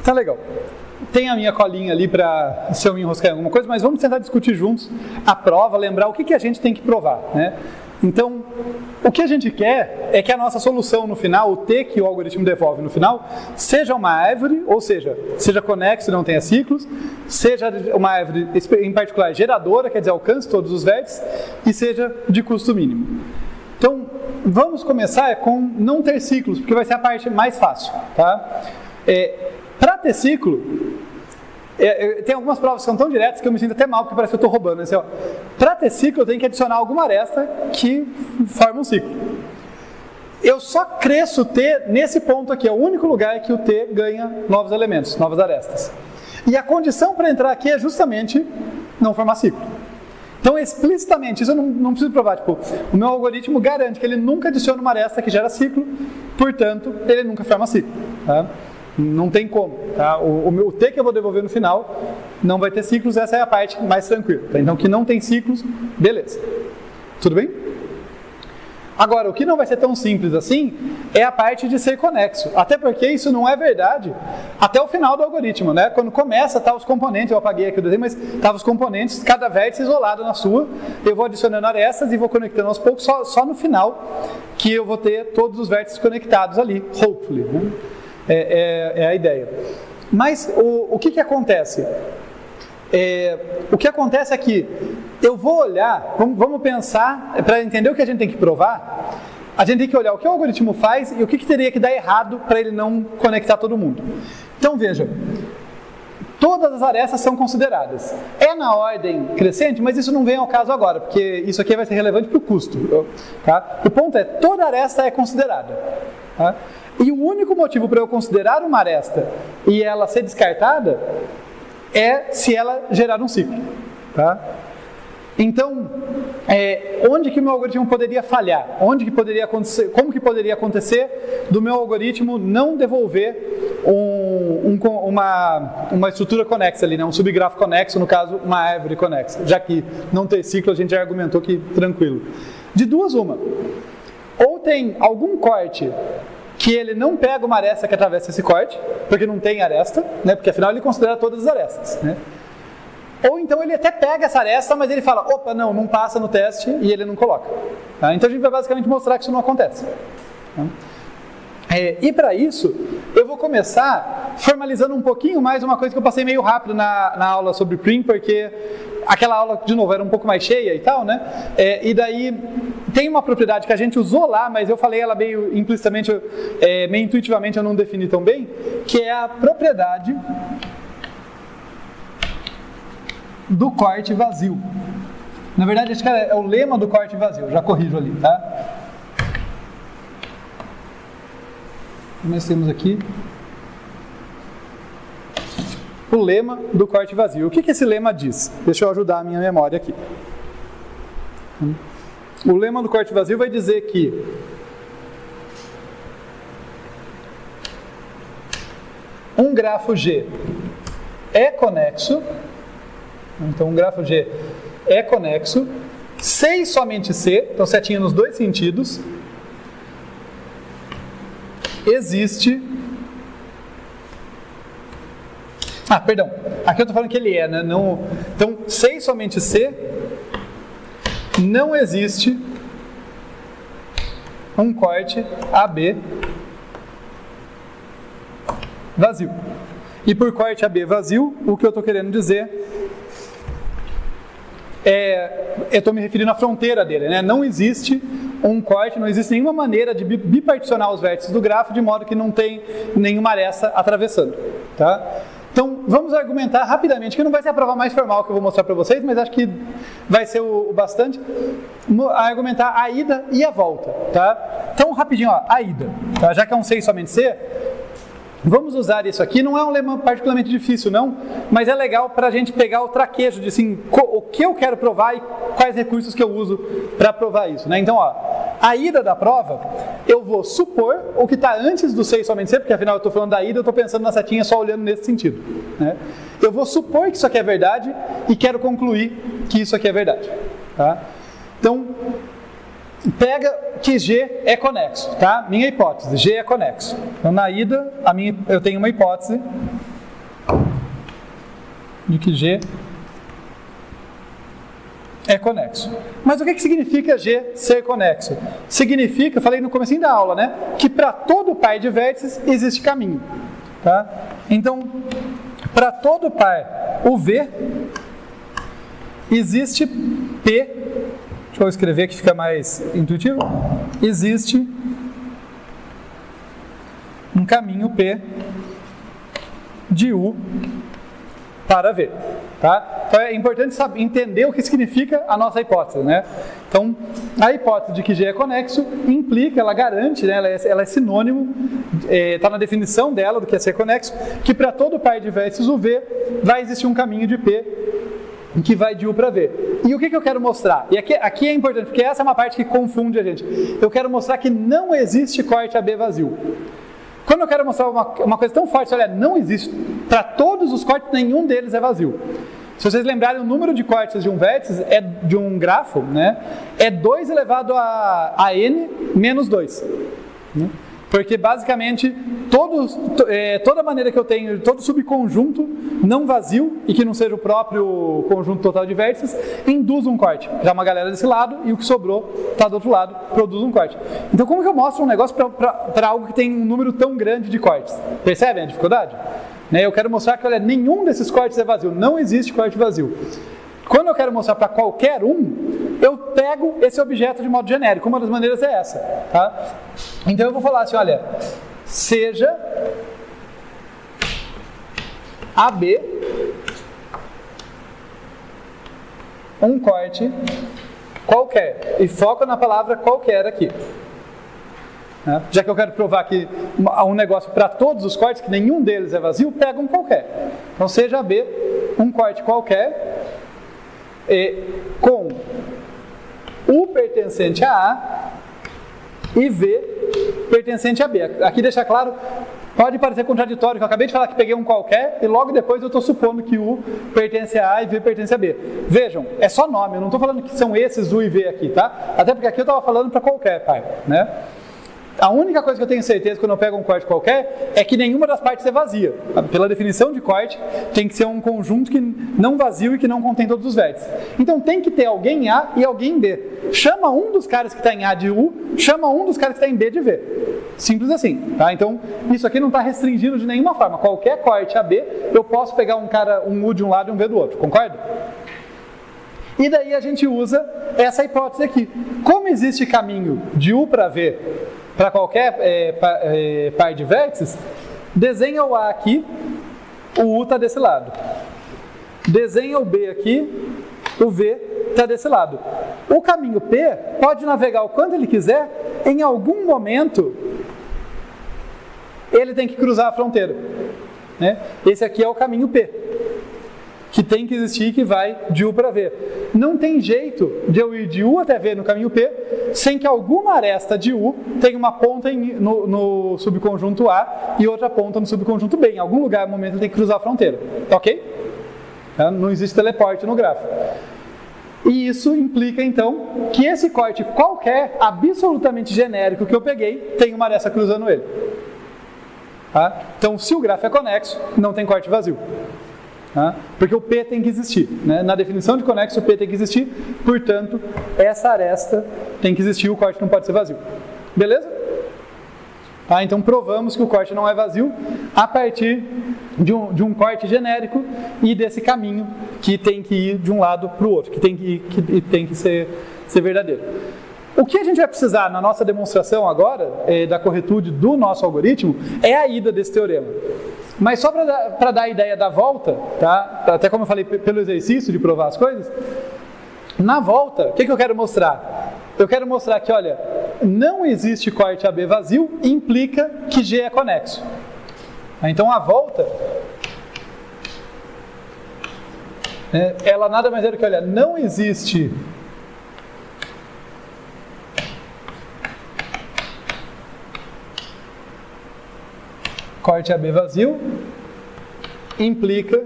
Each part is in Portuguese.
Tá legal. Tem a minha colinha ali para se eu me enroscar em alguma coisa, mas vamos tentar discutir juntos a prova, lembrar o que a gente tem que provar, né? Então, o que a gente quer é que a nossa solução no final, o T que o algoritmo devolve no final, seja uma árvore, ou seja conexo e não tenha ciclos, seja uma árvore, em particular, geradora, quer dizer, alcance todos os vértices, e seja de custo mínimo. Então, vamos começar com não ter ciclos, porque vai ser a parte mais fácil, tá? Para ter ciclo, tem algumas provas que são tão diretas que eu me sinto até mal, porque parece que eu estou roubando. Assim, para ter ciclo, eu tenho que adicionar alguma aresta que forma um ciclo. Eu só cresço o T nesse ponto aqui, é o único lugar que o T ganha novos elementos, novas arestas. E a condição para entrar aqui é justamente não formar ciclo. Então, explicitamente, isso eu não preciso provar. Tipo, o meu algoritmo garante que ele nunca adiciona uma aresta que gera ciclo, portanto, ele nunca forma ciclo. Tá? Não tem como. Tá? O T que eu vou devolver no final não vai ter ciclos, essa é a parte mais tranquila. Tá? Então, que não tem ciclos, beleza. Tudo bem? Agora, o que não vai ser tão simples assim é a parte de ser conexo. Até porque isso não é verdade até o final do algoritmo, né? Quando começa, tá os componentes, eu apaguei aqui o desenho, mas estavam os componentes, cada vértice isolado na sua. Eu vou adicionando arestas e vou conectando aos poucos, só no final que eu vou ter todos os vértices conectados ali, hopefully, né? É a ideia. Mas o que acontece? O que acontece é que eu vou olhar, vamos pensar, para entender o que a gente tem que provar, a gente tem que olhar o que o algoritmo faz e o que teria que dar errado para ele não conectar todo mundo. Então veja, todas as arestas são consideradas. É na ordem crescente, mas isso não vem ao caso agora, porque isso aqui vai ser relevante para o custo. Tá? O ponto é, toda aresta é considerada. Tá? E o único motivo para eu considerar uma aresta e ela ser descartada é se ela gerar um ciclo. Tá? Então, onde que o meu algoritmo poderia falhar? Onde que poderia acontecer? Como que poderia acontecer do meu algoritmo não devolver uma estrutura conexa ali, né? Um subgrafo conexo, no caso, uma árvore conexa? Já que não ter ciclo, a gente já argumentou que tranquilo. De duas, uma. Ou tem algum corte que ele não pega uma aresta que atravessa esse corte, porque não tem aresta, né? Porque afinal ele considera todas as arestas, né? Ou então ele até pega essa aresta, mas ele fala, opa, não passa no teste e ele não coloca. Tá? Então a gente vai basicamente mostrar que isso não acontece. Tá? E para isso, eu vou começar formalizando um pouquinho mais uma coisa que eu passei meio rápido na aula sobre Prim, porque aquela aula, de novo, era um pouco mais cheia e tal, né? E daí tem uma propriedade que a gente usou lá, mas eu falei ela meio implicitamente, meio intuitivamente eu não defini tão bem, que é a propriedade do corte vazio. Na verdade, acho que é o lema do corte vazio, já corrijo ali, tá? Nós temos aqui o lema do corte vazio. O que esse lema diz? Deixa eu ajudar a minha memória aqui. O lema do corte vazio vai dizer que um grafo G é conexo. Então, um grafo G é conexo, C e somente C, então setinha nos dois sentidos, existe... perdão, aqui eu estou falando que ele é, né? Não... Então, C e somente C, não existe um corte AB vazio. E por corte AB vazio, o que eu estou querendo dizer... eu estou me referindo à fronteira dele, né? Não existe um corte, não existe nenhuma maneira de biparticionar os vértices do grafo de modo que não tem nenhuma aresta atravessando, tá? Então, vamos argumentar rapidamente, que não vai ser a prova mais formal que eu vou mostrar para vocês, mas acho que vai ser o bastante, argumentar a ida e a volta, tá? Então, rapidinho, a ida, tá? Já que é um C e somente C, vamos usar isso aqui, não é um lema particularmente difícil não, mas é legal para a gente pegar o traquejo de assim, o que eu quero provar e quais recursos que eu uso para provar isso, né? Então, a ida da prova, eu vou supor o que está antes do C e somente C, porque afinal eu estou falando da ida, eu estou pensando na setinha só olhando nesse sentido, né? Eu vou supor que isso aqui é verdade e quero concluir que isso aqui é verdade, tá? Então, pega que G é conexo, tá? Minha hipótese, G é conexo. Então, na ida, eu tenho uma hipótese de que G é conexo. Mas o que significa G ser conexo? Significa, falei no comecinho da aula, né, que para todo par de vértices existe caminho. Tá? Então, para todo par UV, existe P, deixa eu escrever que fica mais intuitivo, existe um caminho P de U para V. Tá? Então é importante entender o que significa a nossa hipótese, né? Então, a hipótese de que G é conexo implica, ela garante, né, ela é sinônimo, está na definição dela do que é ser conexo, que para todo par de vértices UV vai existir um caminho de P que vai de U para V. E o que eu quero mostrar? E aqui é importante, porque essa é uma parte que confunde a gente. Eu quero mostrar que não existe corte AB vazio. Quando eu quero mostrar uma coisa tão forte, olha, não existe. Para todos os cortes, nenhum deles é vazio. Se vocês lembrarem, o número de cortes de um vértice, de um grafo, né, é 2 elevado a n menos 2. Né? Porque, basicamente, toda maneira que eu tenho, todo subconjunto não vazio, e que não seja o próprio conjunto total de vértices, induz um corte. Já uma galera desse lado, e o que sobrou está do outro lado, produz um corte. Então, como que eu mostro um negócio para algo que tem um número tão grande de cortes? Percebem a dificuldade? Eu quero mostrar que, olha, nenhum desses cortes é vazio, não existe corte vazio. Quando eu quero mostrar para qualquer um, eu pego esse objeto de modo genérico. Uma das maneiras é essa. Tá? Então eu vou falar assim, olha, seja AB um corte qualquer. E foco na palavra qualquer aqui. Já que eu quero provar que um negócio para todos os cortes, que nenhum deles é vazio, pega um qualquer. Então seja AB um corte qualquer com U pertencente a A e V pertencente a B. Aqui deixa claro, pode parecer contraditório, que eu acabei de falar que peguei um qualquer e logo depois eu estou supondo que U pertence a A e V pertence a B. Vejam, é só nome, eu não estou falando que são esses U e V aqui, tá? Até porque aqui eu estava falando para qualquer par, né? A única coisa que eu tenho certeza quando eu pego um corte qualquer é que nenhuma das partes é vazia. Pela definição de corte, tem que ser um conjunto que não vazio e que não contém todos os vértices. Então tem que ter alguém em A e alguém em B. Chama um dos caras que está em A de U, chama um dos caras que está em B de V. Simples assim. Tá? Então isso aqui não está restringido de nenhuma forma. Qualquer corte AB, eu posso pegar um U de um lado e um V do outro. Concorda? E daí a gente usa essa hipótese aqui. Como existe caminho de U para V para qualquer par de vértices, desenha o A aqui, o U está desse lado. Desenha o B aqui, o V está desse lado. O caminho P pode navegar o quanto ele quiser, em algum momento ele tem que cruzar a fronteira. Né? Esse aqui é o caminho P, que tem que existir, que vai de U para V. Não tem jeito de eu ir de U até V no caminho P, sem que alguma aresta de U tenha uma ponta no subconjunto A e outra ponta no subconjunto B. Em algum lugar, no momento, ele tem que cruzar a fronteira. Ok? Não existe teleporte no grafo. E isso implica, então, que esse corte qualquer, absolutamente genérico que eu peguei, tem uma aresta cruzando ele. Tá? Então, se o grafo é conexo, não tem corte vazio. Porque o P tem que existir, né? Na definição de conexo, o P tem que existir, portanto, essa aresta tem que existir, o corte não pode ser vazio. Beleza? Então provamos que o corte não é vazio a partir de um corte genérico e desse caminho que tem que ir de um lado para o outro, que tem que ser verdadeiro. O que a gente vai precisar na nossa demonstração agora, da corretude do nosso algoritmo, é a ida desse teorema. Mas só para dar a ideia da volta, tá? Até como eu falei pelo exercício de provar as coisas, na volta, o que eu quero mostrar? Eu quero mostrar que, olha, não existe corte AB vazio, implica que G é conexo. Então a volta, ela nada mais é do que, olha, não existe corte AB vazio, implica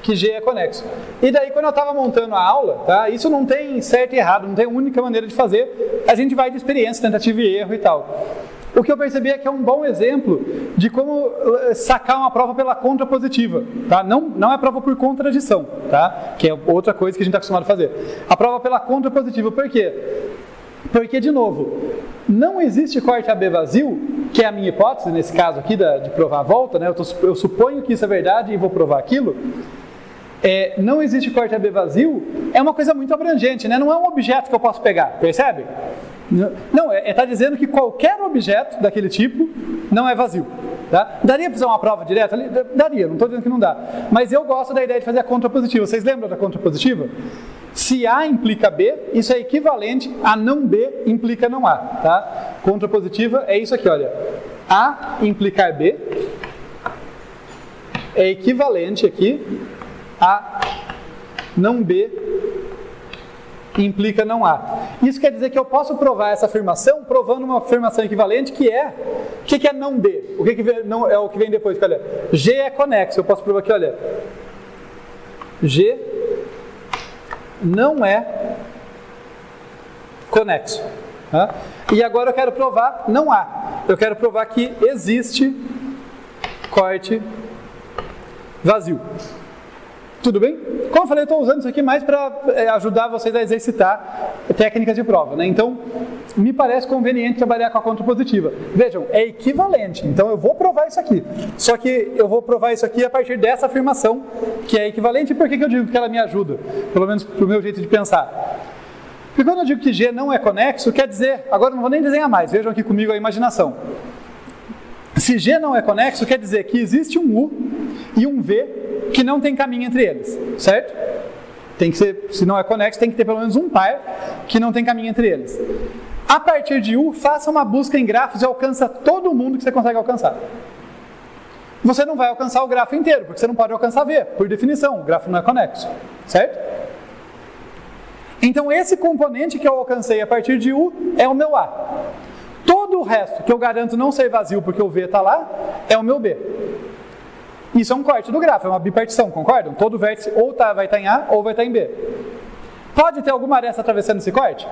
que G é conexo. E daí, quando eu estava montando a aula, tá, isso não tem certo e errado, não tem única maneira de fazer, a gente vai de experiência, tentativa e erro e tal. o que eu percebi é que é um bom exemplo de como sacar uma prova pela contrapositiva, tá? Não é prova por contradição, tá? Que é outra coisa que a gente está acostumado a fazer. A prova pela contrapositiva, por quê? Porque, de novo, não existe corte AB vazio, que é a minha hipótese, nesse caso aqui, de provar a volta, né? Eu suponho que isso é verdade e vou provar aquilo. Não existe corte AB vazio, é uma coisa muito abrangente, né? Não é um objeto que eu posso pegar, percebe? Não, está dizendo que qualquer objeto daquele tipo não é vazio. Tá? Daria para fazer uma prova direta? Daria, não estou dizendo que não dá. Mas eu gosto da ideia de fazer a contrapositiva. Vocês lembram da contrapositiva? Se A implica B, isso é equivalente a não B implica não A. Tá? Contrapositiva é isso aqui, olha. A implicar B é equivalente aqui a não B implica não A. Isso quer dizer que eu posso provar essa afirmação provando uma afirmação equivalente que é... O que é não B? O que não é o que vem depois? Olha, G é conexo. Eu posso provar aqui, olha. G não é conexo. Tá? E agora eu quero provar não A. Eu quero provar que existe corte vazio. Tudo bem? Como eu falei, eu estou usando isso aqui mais para ajudar vocês a exercitar técnicas de prova, né? Então, me parece conveniente trabalhar com a contrapositiva. Vejam, é equivalente, então eu vou provar isso aqui. Só que eu vou provar isso aqui a partir dessa afirmação, que é equivalente. E por que eu digo que ela me ajuda? Pelo menos para o meu jeito de pensar. Porque quando eu digo que G não é conexo, quer dizer... Agora não vou nem desenhar mais, vejam aqui comigo a imaginação. Se G não é conexo, quer dizer que existe um U e um V que não tem caminho entre eles, certo? Tem que ser, se não é conexo, tem que ter pelo menos um par que não tem caminho entre eles. A partir de U, faça uma busca em grafos e alcança todo mundo que você consegue alcançar. Você não vai alcançar o grafo inteiro, porque você não pode alcançar V, por definição, o grafo não é conexo, certo? Então esse componente que eu alcancei a partir de U é o meu A. Todo o resto que eu garanto não ser vazio porque o V está lá, é o meu B. Isso é um corte do grafo, é uma bipartição, concordam? Todo vértice ou vai estar em A ou vai estar em B. Pode ter alguma aresta atravessando esse corte?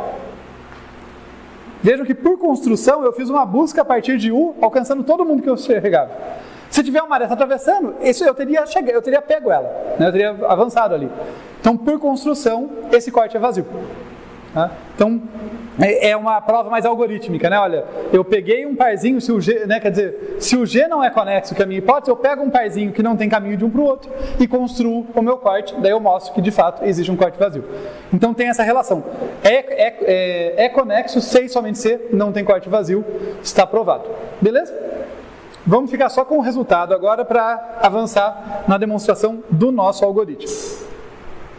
Vejam que por construção eu fiz uma busca a partir de U, alcançando todo mundo que eu chegava. Se tiver uma aresta atravessando, isso eu teria pego ela, né? Eu teria avançado ali. Então, por construção, esse corte é vazio. Tá? Então, é uma prova mais algorítmica, né? Olha, eu peguei um parzinho, se o G, né, quer dizer, se o G não é conexo, que é a minha hipótese, eu pego um parzinho que não tem caminho de um para o outro e construo o meu corte, daí eu mostro que de fato existe um corte vazio. Então tem essa relação. É conexo, se e somente se não tem corte vazio, está provado. Beleza? Vamos ficar só com o resultado agora para avançar na demonstração do nosso algoritmo.